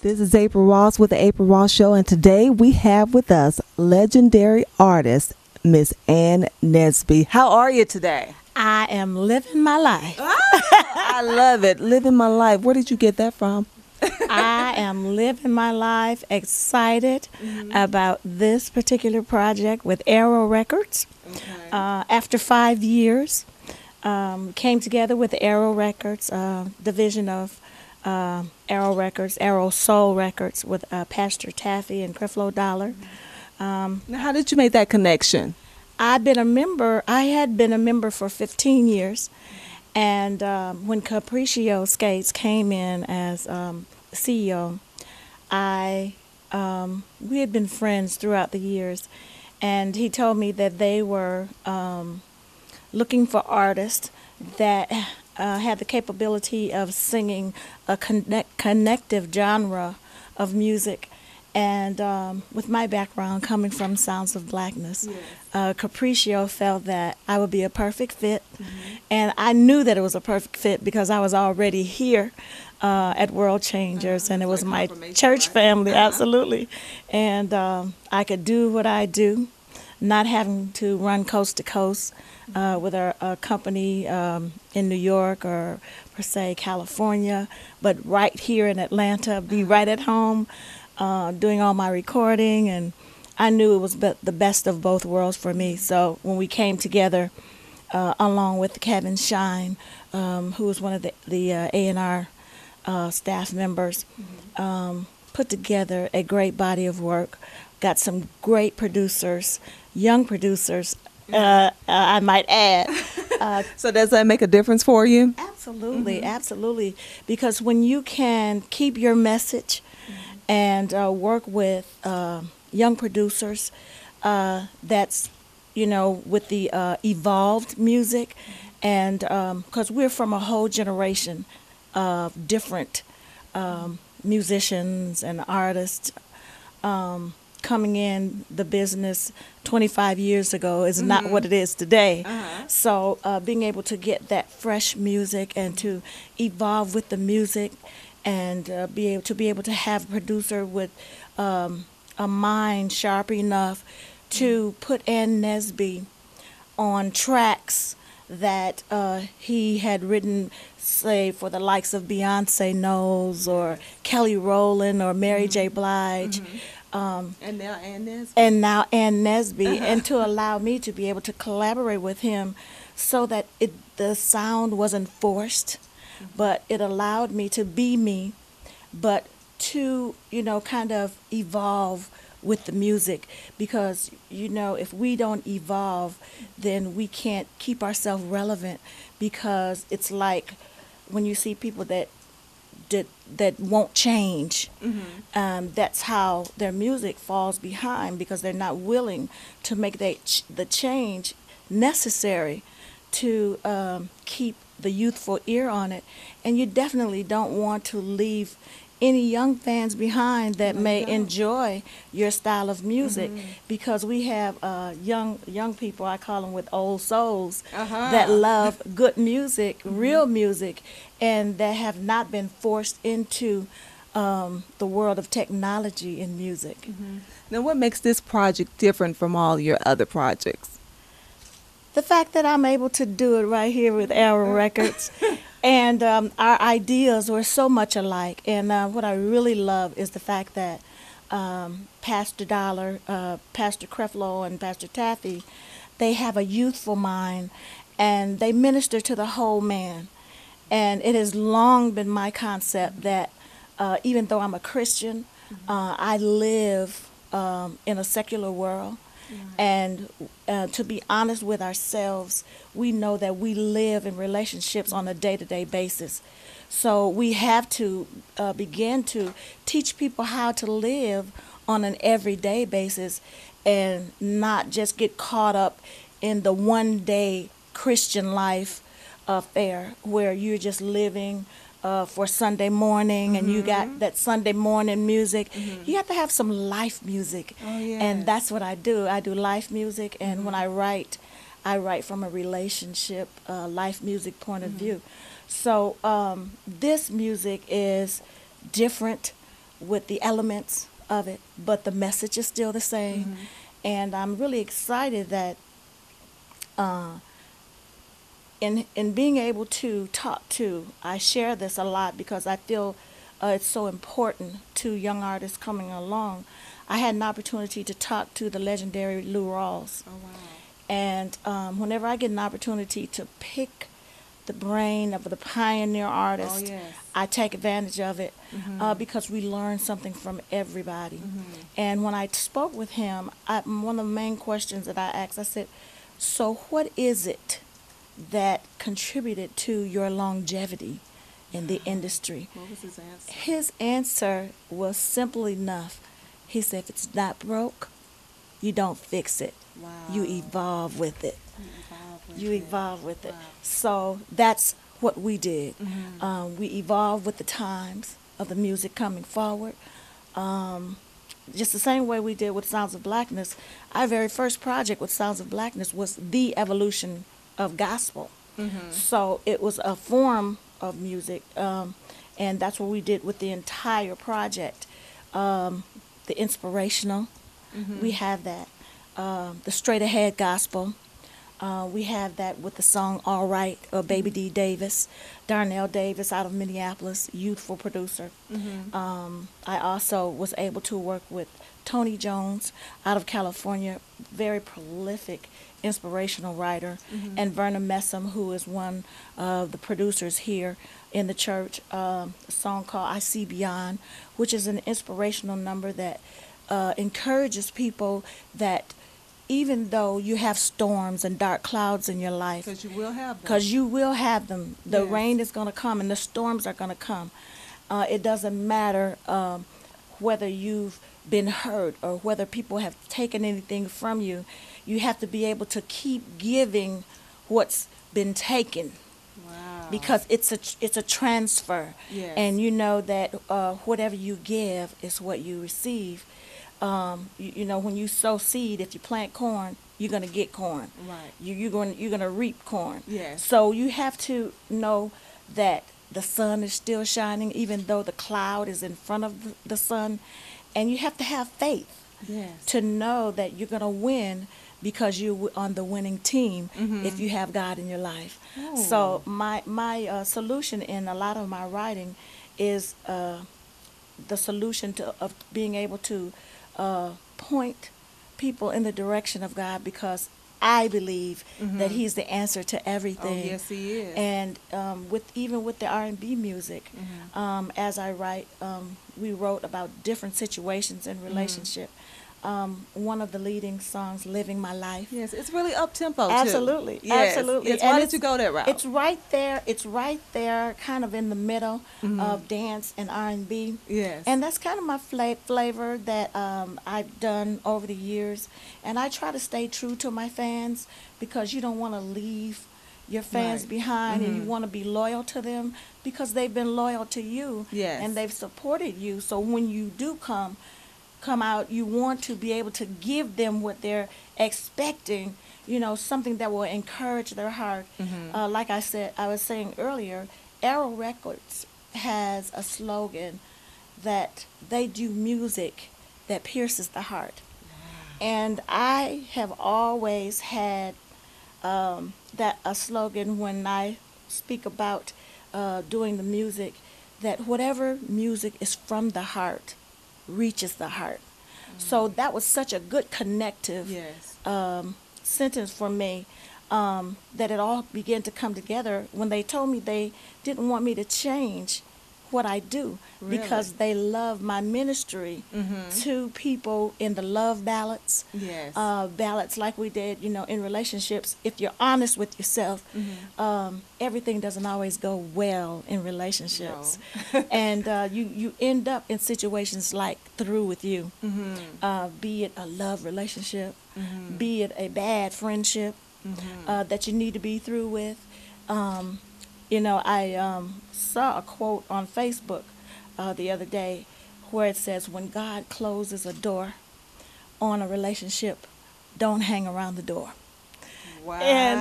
This is April Rawls with the April Rawls Show, and today we have with us legendary artist, Miss Ann Nesby. How are you today? I am living my life. I love it. Living my life. Where did you get that from? I am living my life, excited about this particular project with Arrow Records. Okay. After 5 years, came together with the Arrow Records, division of Arrow Records, Arrow Soul Records, with Pastor Taffy and Creflo Dollar. Now, how did you make that connection? I had been a member for 15 years, and when Capriccio Skates came in as CEO, we had been friends throughout the years, and he told me that they were looking for artists that had the capability of singing a connective genre of music. And with my background coming from Sounds of Blackness, Capriccio felt that I would be a perfect fit. And I knew that it was a perfect fit because I was already here at World Changers, and it was my church family, absolutely. And I could do what I do, not having to run coast to coast with a company in New York or, per se, California, but right here in Atlanta, be right at home. Doing all my recording, and I knew it was the best of both worlds for me. So when we came together, along with Kevin Shine, who was one of the A&R staff members, put together a great body of work, got some great producers, young producers, I might add. So does that make a difference for you? Absolutely, absolutely. Because when you can keep your message and work with young producers that's, with the evolved music. And because we're from a whole generation of different musicians and artists coming in the business 25 years ago is not what it is today. So being able to get that fresh music and to evolve with the music, and be able to have a producer with a mind sharp enough to put Ann Nesby on tracks that he had written, say, for the likes of Beyonce Knowles or Kelly Rowland or Mary J. Blige. And now Ann Nesby. And to allow me to be able to collaborate with him so that the sound wasn't forced, but it allowed me to be me, but to, kind of evolve with the music. Because, if we don't evolve, then we can't keep ourselves relevant, because it's like when you see people that won't change, that's how their music falls behind, because they're not willing to make the change necessary to keep the youthful ear on it. And you definitely don't want to leave any young fans behind that may enjoy your style of music, because we have young people, I call them, with old souls, that love good music, real music, and that have not been forced into the world of technology in music. Now, what makes this project different from all your other projects? The fact that I'm able to do it right here with Arrow Records, and our ideas were so much alike. And what I really love is the fact that Pastor Dollar, Pastor Creflo, and Pastor Taffy, they have a youthful mind, and they minister to the whole man. And it has long been my concept that even though I'm a Christian, I live in a secular world. And to be honest with ourselves, we know that we live in relationships on a day-to-day basis. So we have to begin to teach people how to live on an everyday basis, and not just get caught up in the one-day Christian life affair where you're just living for Sunday morning, and you got that Sunday morning music. You have to have some life music. And that's what I do. I do life music, and when I write from a relationship, life music point of view. So this music is different. with the elements of it, but the message is still the same. Mhm. And I'm really excited that in being able to talk to, I share this a lot because I feel it's so important to young artists coming along. I had an opportunity to talk to the legendary Rawls. Oh, wow. And whenever I get an opportunity to pick the brain of the pioneer artist, Oh, yes. I take advantage of it Mhm. because we learn something from everybody. Mhm. And when I spoke with him, one of the main questions that I asked, I said, so what is it that contributed to your longevity in the industry? What was his answer? His answer was simple enough. He said, if it's not broke, you don't fix it. Wow. You evolve with it. You evolve with it. Wow. So that's what we did. Mhm. We evolved with the times of the music coming forward. Just the same way we did with Sounds of Blackness. Our very first project with Sounds of Blackness was the evolution of gospel. Mhm. So it was a form of music, and that's what we did with the entire project. The Inspirational, Mhm. we have that. The Straight Ahead Gospel, we have that with the song All Right, or Baby D. Davis. Darnell Davis out of Minneapolis, youthful producer. Mhm. I also was able to work with Tony Jones out of California, very prolific inspirational writer, Mhm. and Verna Messam, who is one of the producers here in the church, a song called I See Beyond, which is an inspirational number that encourages people that even though you have storms and dark clouds in your life, Because you will have them. because you will have them. The Yes. rain is going to come and the storms are going to come. It doesn't matter whether you've been hurt or whether people have taken anything from you. You have to be able to keep giving what's been taken, Wow. because it's a transfer. Yes. And you know that whatever you give is what you receive. You know, when you sow seed, if you plant corn, you're going to get corn. Right. You're going to reap corn. Yes. So you have to know that the sun is still shining, even though the cloud is in front of the sun, and you have to have faith Yes. to know that you're going to win because you're on the winning team Mhm. if you have God in your life. Oh. So my solution in a lot of my writing is the solution of being able to point people in the direction of God, because I believe that Mhm. He's the answer to Oh, everything. yes, he is. And even with the R&B music, Mhm. as I write, we wrote about different situations in relationship. One of the leading songs, "Living My Life." Yes, it's really up-tempo, too. Absolutely, Yes. absolutely. Yes. And Why did you go that route? It's right there. It's right there, kind of in the middle Mhm. of dance and R&B. Yes. And that's kind of my flavor that I've done over the years. And I try to stay true to my fans, because you don't want to leave your fans Right. behind, and you Mhm. want to be loyal to them because they've been loyal to you. Yes. And they've supported you. So when you do come out, you want to be able to give them what they're expecting, something that will encourage their heart. Mhm. Like I was saying earlier, Arrow Records has a slogan that they do music that pierces the heart. And I have always had that a slogan when I speak about doing the music, that whatever music is from the heart reaches the heart. So that was such a good connective Yes. sentence for me, that it all began to come together when they told me they didn't want me to change what I do, because Really? they love my ministry Mhm. to people in the love ballads. Yes. Ballads like we did, in relationships. If you're honest with yourself, everything doesn't always go well in relationships. No. And you end up in situations like Through With You, Mhm. be it a love relationship, Mhm. be it a bad friendship Mhm. that you need to be through with. I saw a quote on Facebook the other day where it says, when God closes a door on a relationship, don't hang around the door. Wow. And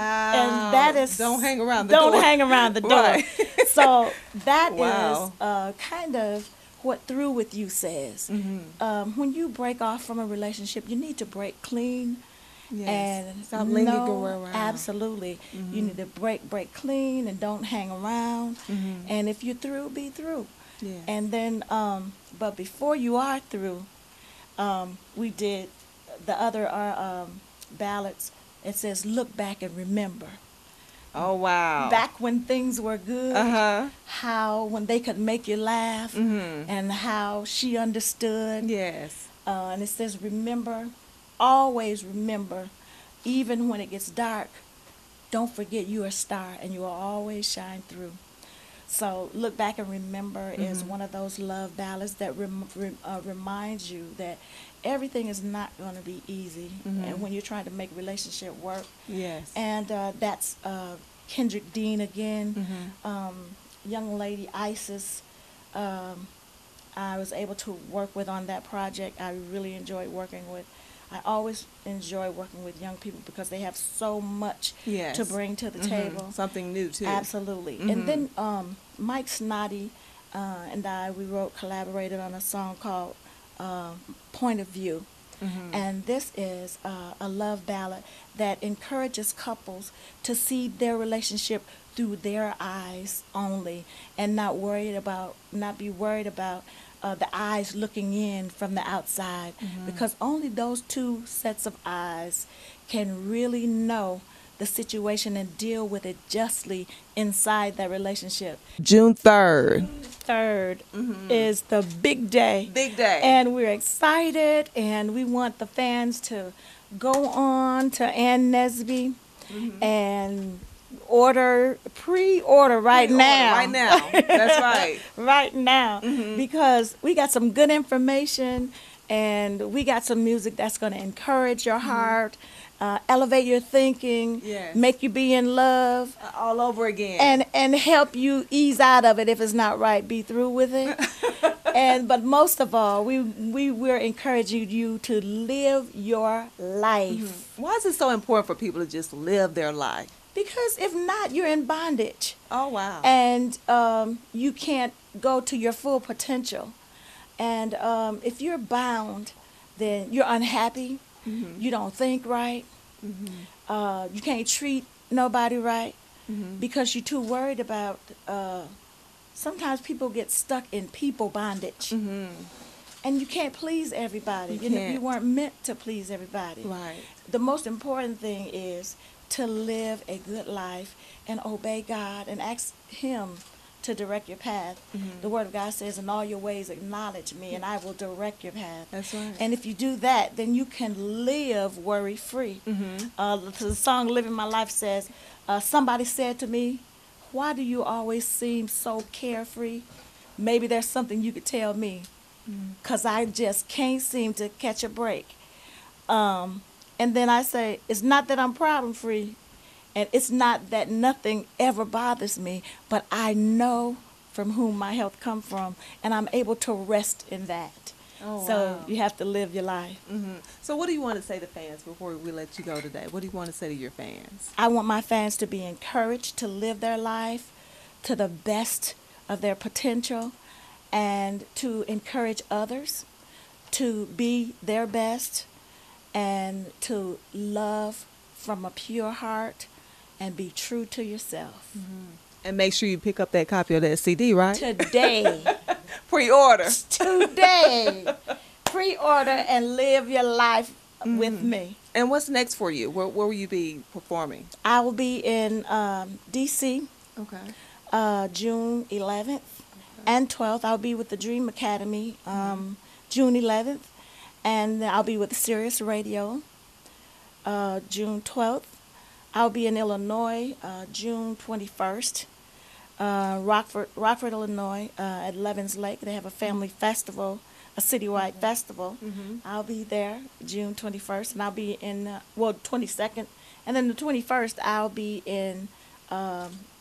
that is, Don't hang around the door. Don't hang around the door. Right. So that Wow. is kind of what through with you says. When you break off from a relationship, you need to break clean. Yes. And Stop lingering around. Absolutely. You need to break clean and don't hang around. And if you're through, be through. Yeah. And then, but before you are through, we did the other ballads. It says, look back and remember. Oh, wow. Back when things were good, how when they could make you laugh, and how she understood. Yes. And it says, remember, always remember, even when it gets dark, don't forget you're a star and you will always shine through. So look back and remember is one of those love ballads that reminds you that everything is not going to be easy, and when you're trying to make relationship work. Yes. And that's Kendrick Dean again, young lady Isis. I was able to work with on that project. I really enjoyed working with. I always enjoy working with young people because they have so much to bring to the table. Something new too. Absolutely. And then Mike Snoddy and I, we collaborated on a song called Point of View. And this is a love ballad that encourages couples to see their relationship through their eyes only, and not be worried about the eyes looking in from the outside, because only those two sets of eyes can really know the situation and deal with it justly inside that relationship. June 3rd. Is the big day. Big day. And we're excited, and we want the fans to go on to Ann Nesby and pre-order right now. Right now. That's right. Right now. Because we got some good information, and we got some music that's going to encourage your heart, elevate your thinking, make you be in love all over again, and help you ease out of it if it's not right. Be through with it. But most of all, we're encouraging you to live your life. Why is it so important for people to just live their life? Because if not, you're in bondage. Oh, wow. And you can't go to your full potential. And if you're bound, then you're unhappy. You don't think right. You can't treat nobody right because you're too worried about. Sometimes people get stuck in people bondage, and you can't please everybody. You weren't meant to please everybody. Right. The most important thing is to live a good life and obey God and ask Him to direct your path. The Word of God says, in all your ways acknowledge me and I will direct your path. That's right. And if you do that, then you can live worry-free. The song Living My Life says, somebody said to me, why do you always seem so carefree? Maybe there's something you could tell me, because I just can't seem to catch a break. And then I say, it's not that I'm problem-free, and it's not that nothing ever bothers me, but I know from whom my health comes from, and I'm able to rest in that. Oh, so wow. you have to live your life. So what do you want to say to fans before we let you go today? What do you want to say to your fans? I want my fans to be encouraged to live their life to the best of their potential, and to encourage others to be their best, and to love from a pure heart, and be true to yourself. And make sure you pick up that copy of that CD, right? Today. Pre-order. Today. Pre-order and live your life with me. And what's next for you? Where will you be performing? I will be in D.C. Okay. June 11th and 12th. I'll be with the Dream Academy June 11th. And I'll be with Sirius Radio June 12th. I'll be in Illinois June 21st. Rockford, Illinois, at Levens Lake. They have a family festival, a citywide festival. I'll be there June 21st, and I'll be in, 22nd. And then the 21st, I'll be in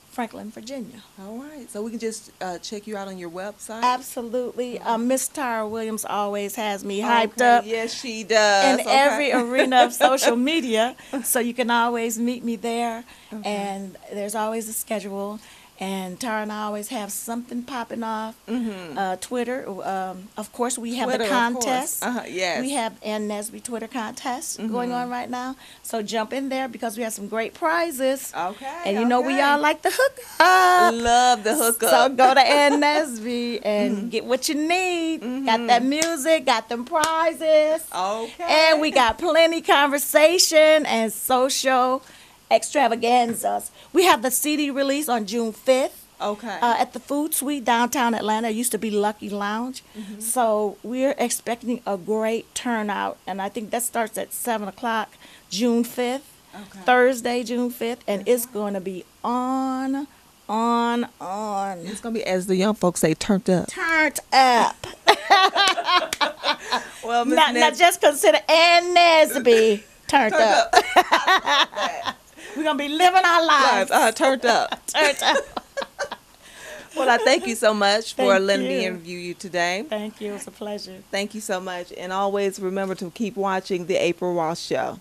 Franklin, Virginia. All right. So we can just check you out on your website? Absolutely. Miss Tara Williams always has me hyped up. Yes, she does. In every arena of social media. So you can always meet me there. And there's always a schedule. And Tara and I always have something popping off. Mm-hmm. Twitter, of course, we have Twitter, the contest. Yes. We have Ann Nesby Twitter contest going on right now. So jump in there because we have some great prizes. Okay. And you know we all like the hookup. Love the hookup. So go to Ann Nesby and get what you need. Got that music, got them prizes. Okay. And we got plenty conversation and social extravaganzas. We have the CD release on June 5th. Okay. At the Food Suite downtown Atlanta. It used to be Lucky Lounge. So we're expecting a great turnout. And I think that starts at 7 o'clock, June 5th, Thursday, June 5th. And it's going to be on. It's going to be, as the young folks say, turned up. Turned up. Well, Miss Now just consider Ann Nesby turned up. We're going to be living our lives. Turned up. Turned up. Well, I thank you so much for Thank letting me you. interview you today. Thank you. It was a pleasure. Thank you so much. And always remember to keep watching The April Ross Show.